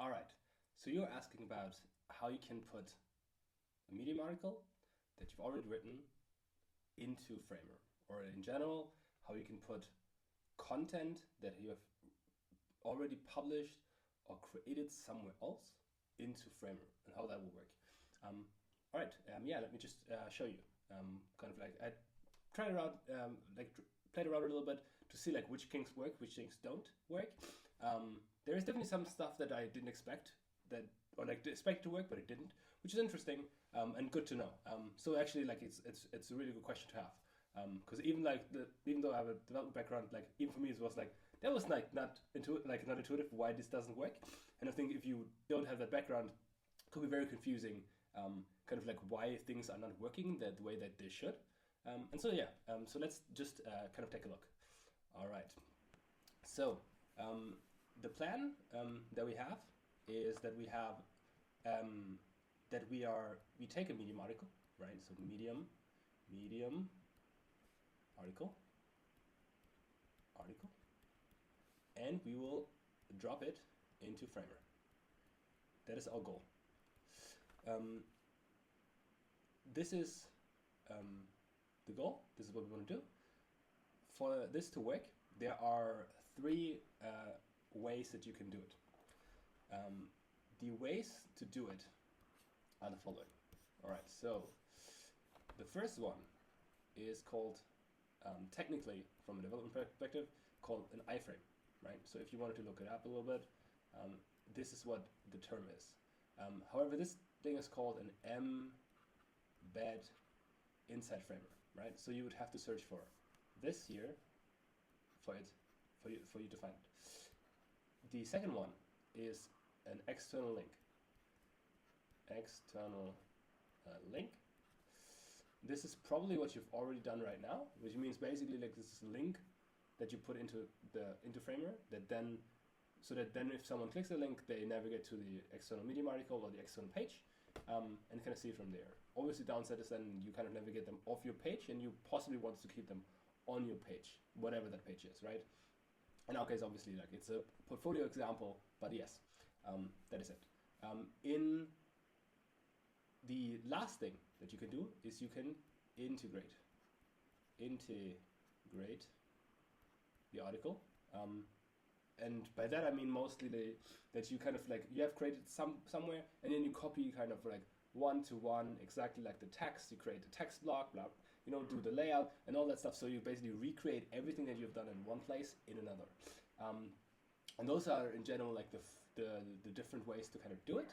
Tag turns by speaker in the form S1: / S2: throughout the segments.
S1: All right. So you're asking about how you can put a Medium article that you've already written into Framer, or in general, how you can put content that you have already published or created somewhere else into Framer, and how that will work. Um, all right. Yeah. Let me just show you. Kind of like I tried around, played around a little bit to see like which things work, which things don't work. There is definitely some stuff that I didn't expect that or like expect to work, but it didn't, which is interesting and good to know. So actually, like it's a really good question to have because even though I have a development background, like even for me it was like that was like not intuitive why this doesn't work, and I think if you don't have that background, it could be very confusing. Kind of like why things are not working the way that they should. And so yeah, so let's just kind of take a look. All right. So the plan that we have is that we have we take a Medium article, right? So medium article, and we will drop it into Framer. That is our goal. This is the goal. This is what we want to do. For this to work, there are three ways that you can do it. The ways to do it are the following. All right, so the first one is called, technically, from a development perspective, called an iframe, right? So if you wanted to look it up a little bit, this is what the term is. However, this thing is called an embed inside Framer, right? So you would have to search for this here for you to find it. The second one is an external link. Link. This is probably what you've already done right now, which means basically like this is a link that you put into Framer that then if someone clicks the link, they navigate to the external Medium article or the external page, and kind of see it from there. Obviously, downside is then you kind of navigate them off your page, and you possibly want to keep them on your page, whatever that page is, right? In our case, obviously, like it's a portfolio example, but yes, that is it. In the last thing that you can do is you can integrate the article. And by that I mean mostly that you kind of like you have created somewhere and then you copy kind of like one to one exactly like the text. You create the text block, blah, do the layout and all that stuff. So you basically recreate everything that you've done in one place in another. And those are in general like the different ways to kind of do it.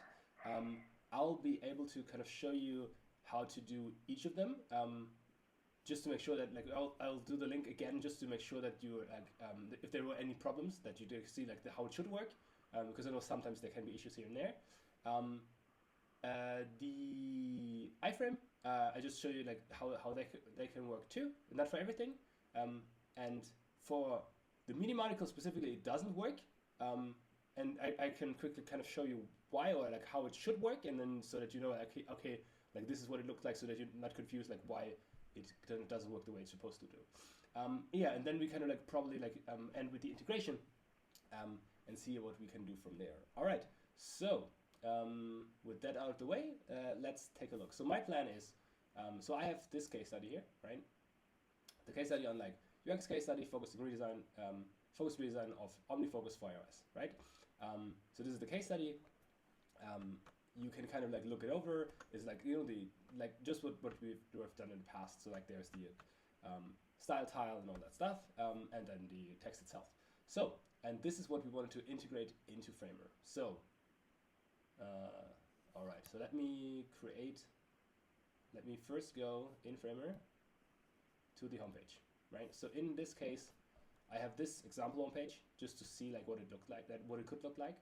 S1: I'll be able to kind of show you how to do each of them. Just to make sure that like I'll do the link again just to make sure that you like if there were any problems that you do see like how it should work, because I know sometimes there can be issues here and there. The iframe, I just show you like how they can work too, not for everything. And for the Medium article specifically, it doesn't work. And I can quickly kind of show you why or like how it should work, and then so that you know okay like this is what it looks like, so that you're not confused like why it doesn't work the way it's supposed to do. Yeah, and then we kind of like probably like end with the integration and see what we can do from there. All right, so with that out of the way, let's take a look. So my plan is, so I have this case study here, right? The case study on like UX case study, focused redesign of OmniFocus for iOS, right? So this is the case study. You can kind of like look it over. It's like the like just what we've done in the past. So like there's the style tile and all that stuff, and then the text itself. So and this is what we wanted to integrate into Framer. So all right. So let me first go in Framer to the homepage, right? So in this case, I have this example homepage just to see like what it looked like, what it could look like,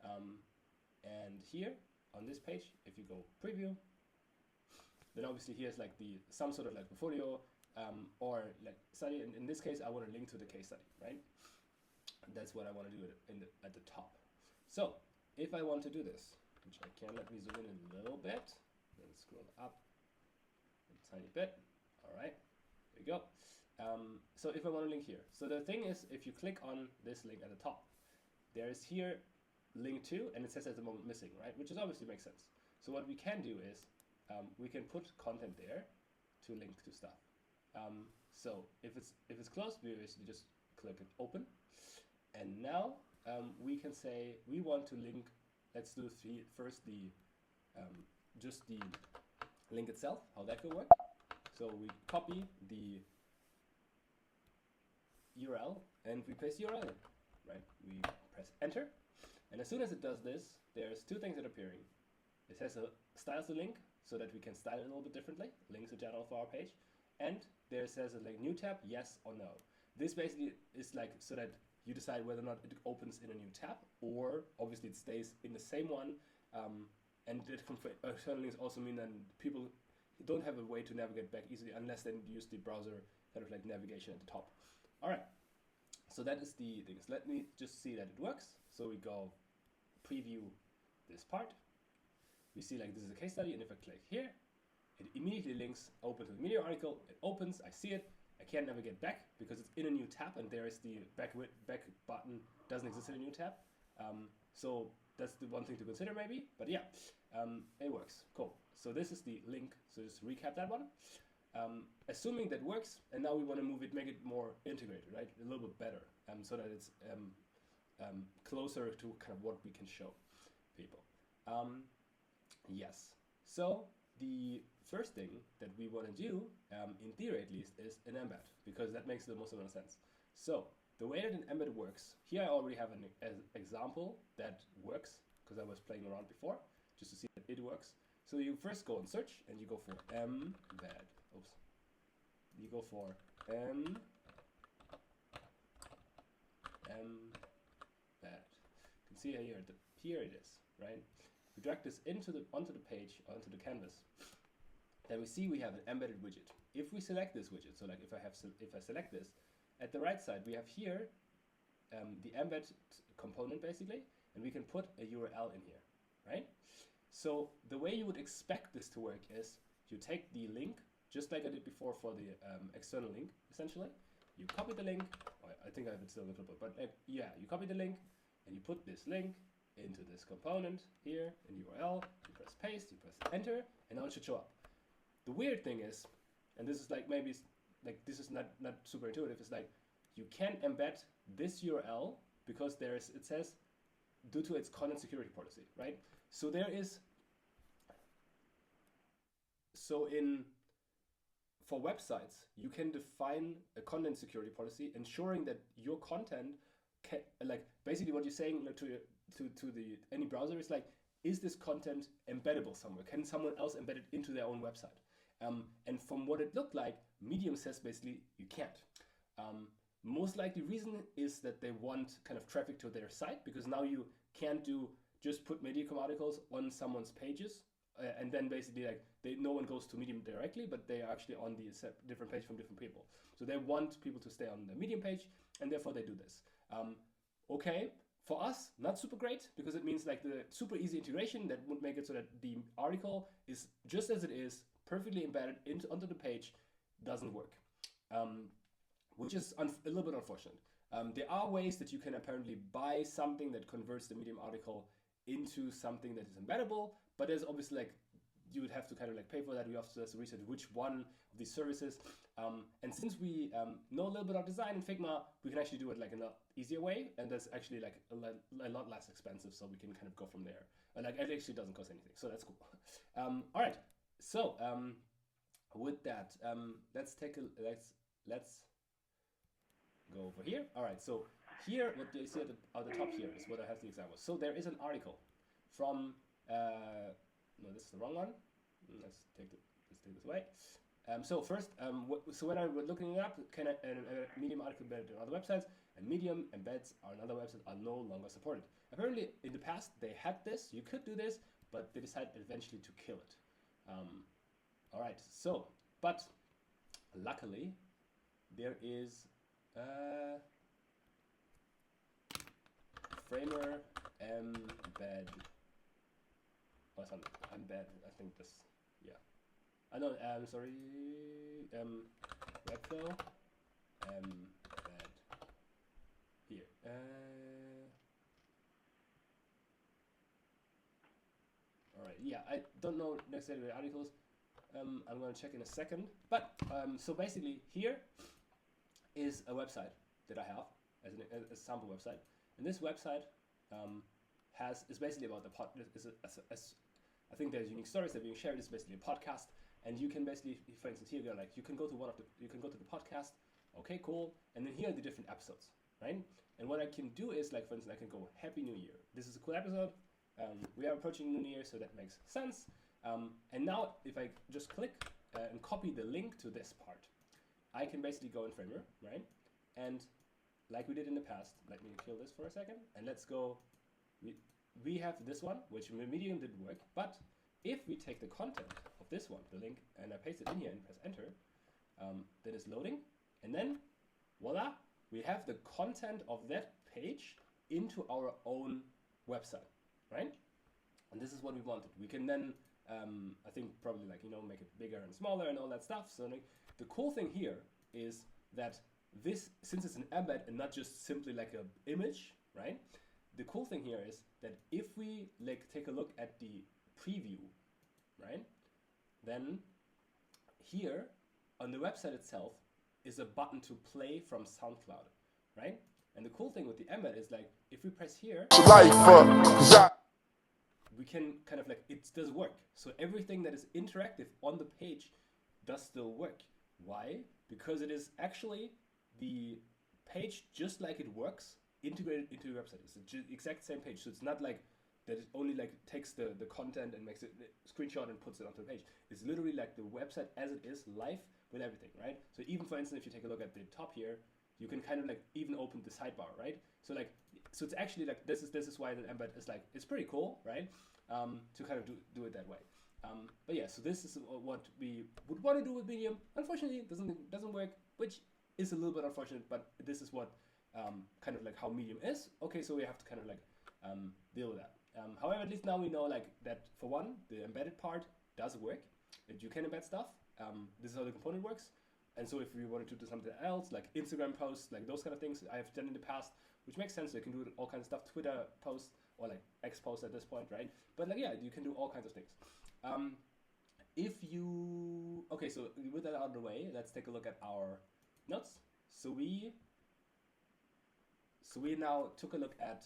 S1: and here. On this page, if you go preview, then obviously here's like some sort of like portfolio or like study. And in this case, I want to link to the case study, right? That's what I want to do at the top. So if I want to do this, which I can, let me zoom in a little bit, then scroll up a tiny bit. All right, there we go. So if I want to link here, so the thing is, if you click on this link at the top, there is here link to, and it says at the moment missing, right? Which is obviously makes sense. So what we can do is we can put content there to link to stuff. So if it's closed, we basically just click it open, and now we can say we want to link. Let's do first the just the link itself, how that could work. So we copy the URL and we paste the URL in, right? We press enter, and as soon as it does this, there's two things that are appearing. It says styles the link so that we can style it a little bit differently. Links in general for our page, and there says a like new tab, yes or no. This basically is like so that you decide whether or not it opens in a new tab, or obviously it stays in the same one. And external links also mean that people don't have a way to navigate back easily unless they use the browser kind of like navigation at the top. All right, so that is the things. Let me just see that it works. So we go preview this part. We see like this is a case study, and if I click here, it immediately links open to the Medium article. It opens, I see it. I can't navigate back because it's in a new tab, and there is the back button doesn't exist in a new tab. So that's the one thing to consider maybe, but yeah, it works. Cool. So this is the link. So just recap that one. Assuming that works, and now we want to move it, make it more integrated, right? A little bit better, so that it's closer to kind of what we can show people. Yes. So the first thing that we want to do, in theory at least, is an embed, because that makes the most amount of sense. So the way that an embed works, here I already have an example that works, because I was playing around before, just to see that it works. So you first go and search, and you go for embed. Oops. You go for embed. You can see here it is, right? We drag this onto the page, onto the canvas. Then we see we have an embedded widget. If we select this widget, so like if I select this, at the right side we have here the embed component basically, and we can put a URL in here, right? So the way you would expect this to work is you take the link, just like I did before for the external link, essentially. You copy the link. I think I have it still a little bit, but yeah, you copy the link and you put this link into this component here in URL. You press paste, you press enter, and now it should show up. The weird thing is, and this is like maybe like this is not super intuitive, it's like you can't embed this URL because it says due to its content security policy, right? So for websites, you can define a content security policy, ensuring that your content can, like basically what you're saying to any browser is like, is this content embeddable somewhere? Can someone else embed it into their own website? And from what it looked like, Medium says basically you can't. Most likely reason is that they want kind of traffic to their site, because now you can't just put Medium articles on someone's pages, and then basically like no one goes to Medium directly, but they are actually on the different page from different people. So they want people to stay on the Medium page, and therefore they do this. Okay, for us, not super great, because it means like the super easy integration that would make it so that the article is just as it is, perfectly embedded onto the page, doesn't work, which is a little bit unfortunate. There are ways that you can apparently buy something that converts the Medium article into something that is embeddable, but there's obviously like you would have to kind of like pay for that. We have to research which one of these services. And since we know a little bit of design in Figma, we can actually do it like in an easier way, and that's actually like a lot less expensive. So we can kind of go from there. And like it actually doesn't cost anything, so that's cool. All right. So with that, let's go over here. All right. So here, what you see at the top here is what I have the example. So there is an article from. No, this is the wrong one. Let's take this away. So first, so when I'm looking it up, can a Medium article embedded on other websites, and Medium embeds on other websites are no longer supported. Apparently, in the past, they had this. You could do this, but they decided eventually to kill it. All right. So, but luckily, there is Framer embed. Or something. Embed. I think this. Yeah. I know. Sorry. Webflow. Embed. Here. yeah, I don't know necessarily the articles. I'm going to check in a second. But so basically, here is a website that I have as a sample website, and this website is basically about the I think there's unique stories that are being shared. It's basically a podcast, and you can basically, for instance, here go like you can go to the podcast. Okay, cool. And then here are the different episodes, right? And what I can do is, like, for instance, I can go Happy New Year. This is a cool episode. We are approaching New Year, so that makes sense. And now, if I just click and copy the link to this part, I can basically go in Framer, right? And like we did in the past, let me kill this for a second, and let's go. We have this one, which Medium didn't work, but if we take the content of this one, the link, and I paste it in here and press enter, then it's loading, and then voila, we have the content of that page into our own website, right? And this is what we wanted. We can then, I think probably like, make it bigger and smaller and all that stuff. So like, the cool thing here is that this, since it's an embed and not just simply like an image, right? The cool thing here is that if we like take a look at the preview, right? Then here on the website itself is a button to play from SoundCloud, right? And the cool thing with the embed is like, if we press here, we can kind of like, it does work. So everything that is interactive on the page does still work. Why? Because it is actually the page just like it works integrated into your website. It's the exact same page. So it's not like that it only like takes the content and makes it screenshot and puts it onto the page. It's literally like the website as it is live with everything, right? So even for instance, if you take a look at the top here, you can kind of like even open the sidebar, right? So like, so it's actually like, this is why the embed is like, it's pretty cool, right? To kind of do it that way. But yeah, so this is what we would want to do with Medium. Unfortunately, it doesn't work, which is a little bit unfortunate, but this is what kind of like how Medium is. Okay, so we have to kind of like deal with that. However, at least now we know like that for one, the embedded part does work, that you can embed stuff. This is how the component works. And so if we wanted to do something else, like Instagram posts, like those kind of things I've done in the past, which makes sense, you can do all kinds of stuff, Twitter posts, or like X posts at this point, right? But like, yeah, you can do all kinds of things. Okay, so with that out of the way, let's take a look at our notes. So we now took a look at,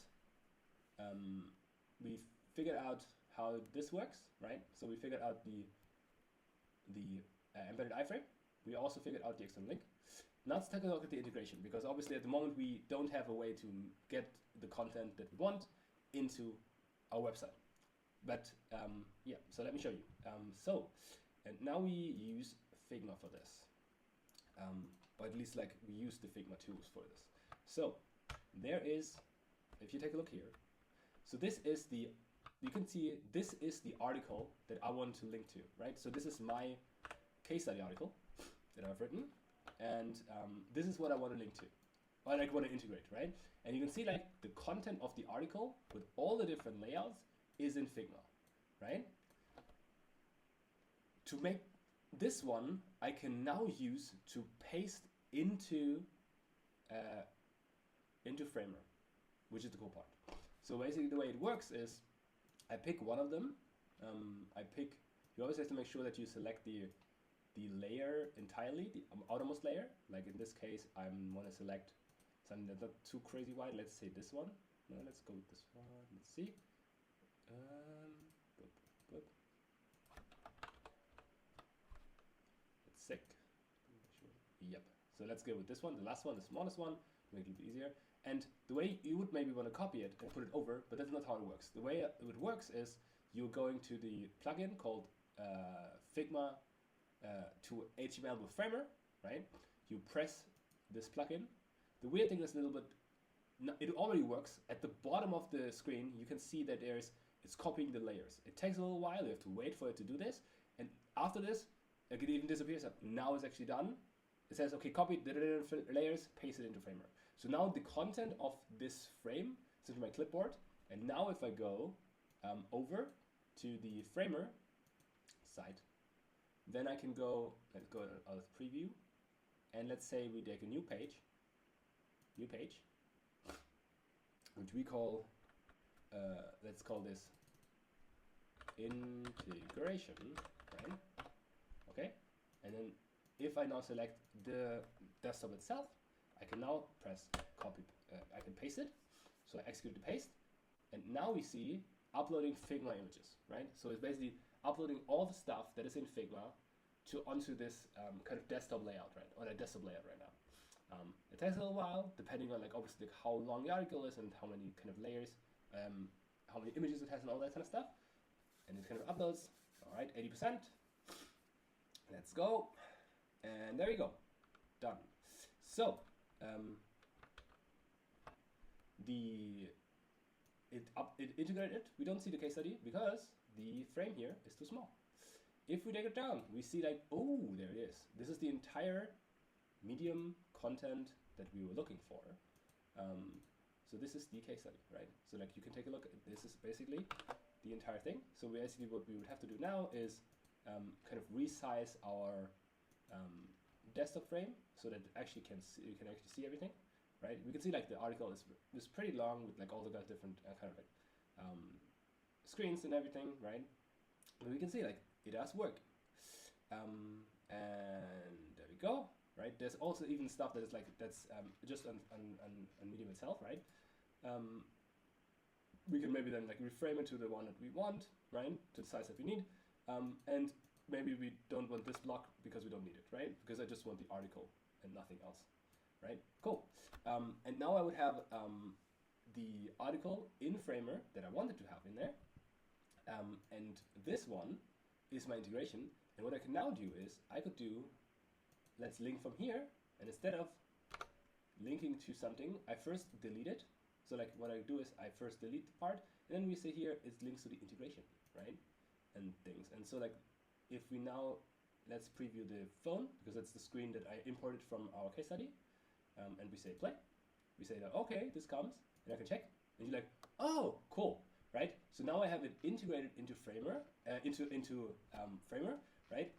S1: we figured out how this works, right? So we figured out the embedded iframe. We also figured out the external link. Now let's take a look at the integration, because obviously at the moment we don't have a way to get the content that we want into our website. But yeah, so let me show you. And now we use Figma for this. Or at least like we use the Figma tools for this. So there is, if you take a look here, so this is the, you can see this is the article that I want to link to, right? So this is my case study article that I've written, and this is what I want to link to, or like want to integrate, right? And you can see like the content of the article with all the different layouts is in Figma, right? To make this one, I can now use to paste into Framer, which is the cool part. So basically the way it works is I pick one of them. You always have to make sure that you select the layer entirely, the outermost layer. Like in this case, I want to select something that's not too crazy wide. Let's say this one. No, let's go with this one. Let's see. It's sick. Yep. So let's go with this one, the last one, the smallest one, make it a bit easier. And the way you would maybe want to copy it and put it over, but that's not how it works. The way it works is you're going to the plugin called Figma to HTML with Framer, right? You press this plugin. The weird thing is a little bit, it already works. At the bottom of the screen, you can see that it's copying the layers. It takes a little while, you have to wait for it to do this. And after this, like it even disappears. Now it's actually done. It says, okay, copy the layers, paste it into Framer. So now the content of this frame is into my clipboard. And now if I go over to the Framer site, then I can go, let's go out of preview. And let's say we take a new page, which we call, let's call this integration, right? Okay, and then if I now select the desktop itself, I can now press copy, I can paste it. So I execute the paste, and now we see uploading Figma images, right? So it's basically uploading all the stuff that is in Figma onto this kind of desktop layout, right? Or a desktop layout right now. It takes a little while, depending on like obviously like how long the article is and how many kind of layers, how many images it has and all that kind of stuff. And it kind of uploads. All right, 80%. Let's go. And there we go. Done. So it integrated it. We don't see the case study because the frame here is too small. If we take it down, we see like, oh, there it is. This is the entire Medium content that we were looking for. So this is the case study, right? So like you can take a look. This is basically the entire thing. So basically what we would have to do now is kind of resize our desktop frame so that you can actually see everything, right? We can see like the article is pretty long with like all the different kind of like screens and everything, right? But we can see like it does work. And there we go. Right, there's also even stuff that is like that's just on Medium itself, right? We can maybe then like reframe it to the one that we want, right? To the size that we need, and maybe we don't want this block because we don't need it, right? Because I just want the article and nothing else, right? Cool. And now I would have the article in Framer that I wanted to have in there, and this one is my integration. And what I can now do is I could do. Let's link from here, and instead of linking to something, I first delete it. So like what I do is I first delete the part, and then we say here it links to the integration, right? And things. And so like if we now, let's preview the phone, because that's the screen that I imported from our case study, and we say play. We say that, okay, this comes, and I can check, and you're like, oh, cool, right? So now I have it integrated into Framer, into Framer, right?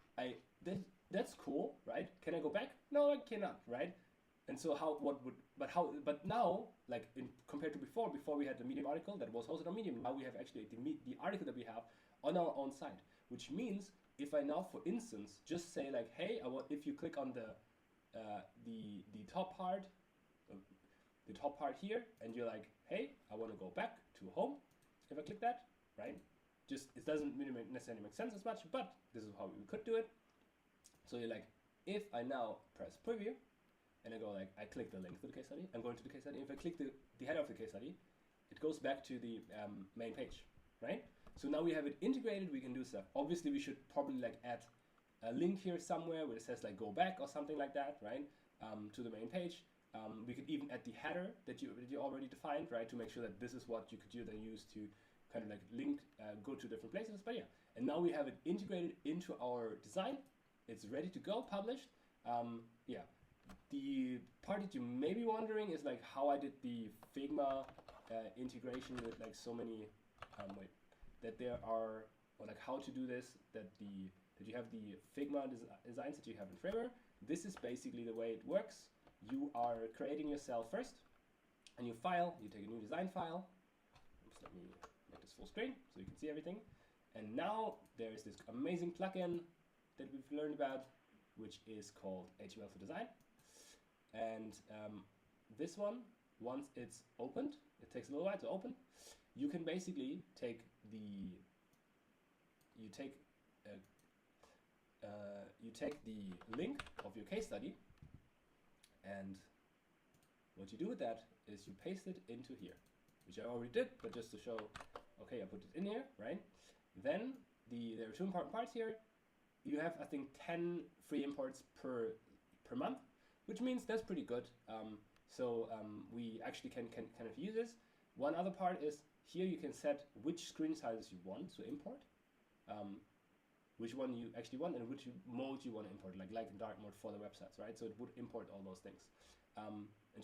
S1: That's cool, right? Can I go back? No, I cannot, right? And so but now, like compared to before we had the Medium article that was hosted on Medium, now we have actually the article that we have on our own site, which means if I now, for instance, just say like, hey, if you click on the top part, here, and you're like, hey, I want to go back to home. If I click that, right? Just it doesn't really necessarily make sense as much, but this is how we could do it. So you're like, if I now press preview, and I go like, I click the link to the case study, I'm going to the case study. If I click the header of the case study, it goes back to the main page, right? So now we have it integrated, we can do stuff. Obviously we should probably like add a link here somewhere where it says like go back or something like that, right? To the main page. We could even add the header that you already defined, right? To make sure that this is what you could then use to kind of like link, go to different places, but yeah. And now we have it integrated into our design. It's ready to go, published. Yeah, the part that you may be wondering is like how I did the Figma integration with like so many, that there are, or like how to do this, that you have the Figma designs that you have in Framer. This is basically the way it works. You are creating yourself first, a new file, you take a new design file. Oops, let me make this full screen so you can see everything. And now there is this amazing plugin that we've learned about, which is called HTML for Design. And this one, once it's opened, it takes a little while to open, you can basically take the link of your case study, and what you do with that is you paste it into here, which I already did, but just to show, okay, I put it in here, right? Then there are two important parts here. You have, I think, 10 free imports per month, which means that's pretty good. So we actually can kind of use this. One other part is here you can set which screen sizes you want to import, which one you actually want, and which mode you want to import, like light and dark mode for the websites, right? So it would import all those things. And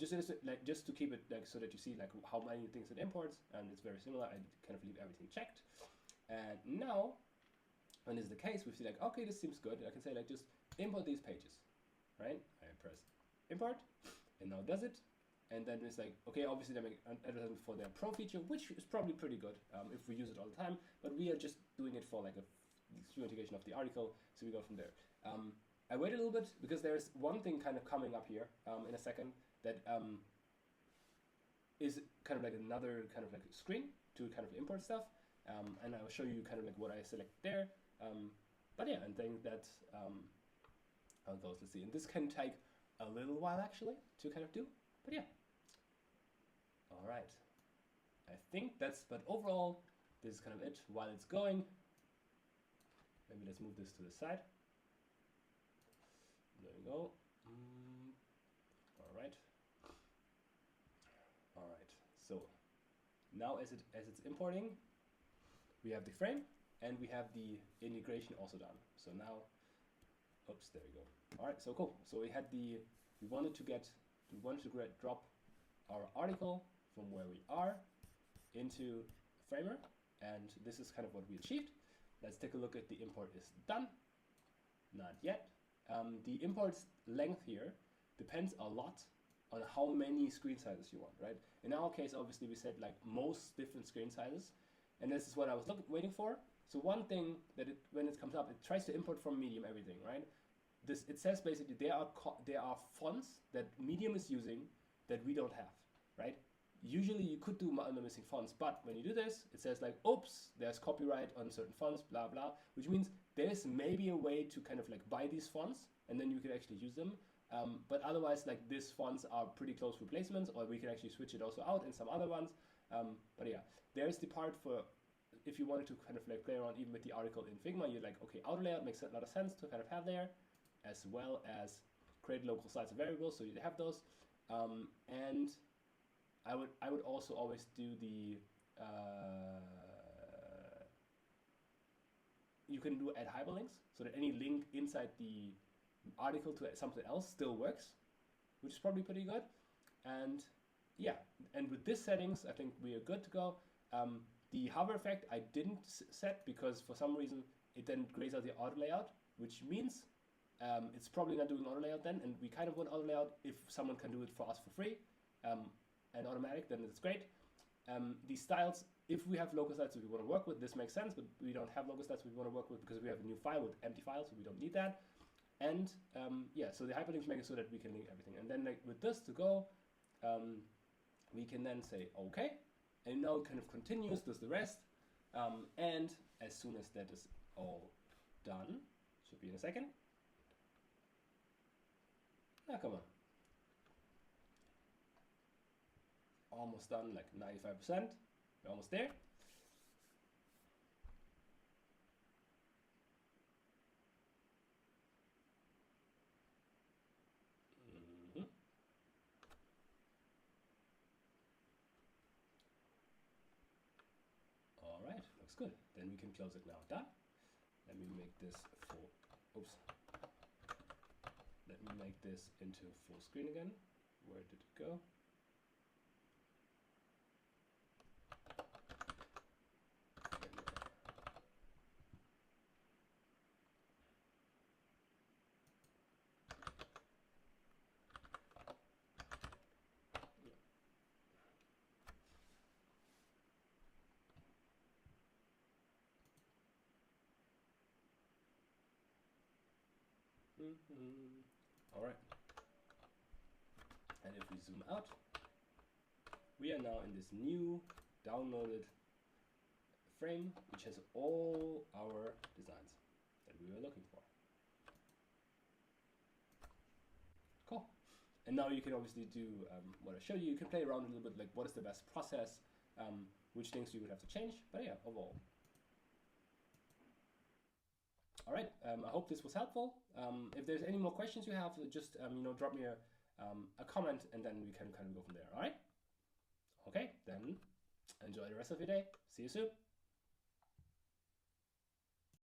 S1: just to keep it like so that you see like how many things it imports, and it's very similar. I kind of leave everything checked. And now, when this is the case, we see like, okay, this seems good. I can say like just import these pages, right? I press import, and now it does it. and then it's like, okay, obviously they make an advertisement for their pro feature, which is probably pretty good if we use it all the time, but we are just doing it for like a few integration of the article, so we go from there. I wait a little bit because there's one thing kind of coming up here in a second that is kind of like another kind of like screen to kind of import stuff, and I'll show you kind of like what I select there. But yeah, and then that how it goes. Let's see, and this can take a little while actually to kind of do, but yeah. All right, I think that's. But overall, this is kind of it. While it's going, maybe let's move this to the side. There we go. All right. All right. So now as it's importing, we have the frame and we have the integration also done. So now, oops, there we go. All right. So cool. So we wanted to drop our article from where we are into Framer, and this is kind of what we achieved. Let's take a look at the import is done. Not yet. The import's length here depends a lot on how many screen sizes you want, right? In our case, obviously, we said like most different screen sizes, and this is what I was waiting for. So one thing that when it comes up, it tries to import from Medium everything, right? It says basically there are fonts that Medium is using that we don't have, right? Usually you could do missing fonts, but when you do this, it says like, oops, there's copyright on certain fonts, blah, blah, which means there's maybe a way to kind of like buy these fonts and then you can actually use them. But otherwise, like these fonts are pretty close replacements, or we can actually switch it also out in some other ones. But yeah, there's the part for if you wanted to kind of like play around even with the article in Figma, you're like, okay, auto layout makes a lot of sense to kind of have there, as well as create local sites and variables, so you have those. And I would also always do the you can do add hyperlinks so that any link inside the article to something else still works, which is probably pretty good. And yeah, and with this settings, I think we are good to go. The hover effect I didn't set because for some reason it then grays out the auto layout, which means it's probably not doing auto layout then, and we kind of want auto layout if someone can do it for us for free. And automatic, then it's great. The styles, if we have local styles that we want to work with, this makes sense, but we don't have local styles we want to work with because we have a new file with empty files, so we don't need that. And yeah, so the hyperlinks make it so that we can link everything. And then like with this to go, we can then say okay, and now it kind of continues, does the rest. And as soon as that is all done, should be in a second. Ah, come on. Almost done, like 95%. We're almost there. All right, looks good. Then we can close it now. Done. Let me make this full. Oops. Let me make this into full screen again. Where did it go? All right. And if we zoom out, we are now in this new downloaded frame, which has all our designs that we were looking for. Cool. And now you can obviously do what I showed you. You can play around a little bit, like what is the best process, which things you would have to change. But yeah, overall. All right, I hope this was helpful. If there's any more questions you have, just drop me a comment, and then we can kind of go from there. All right? Okay, then enjoy the rest of your day. See you soon.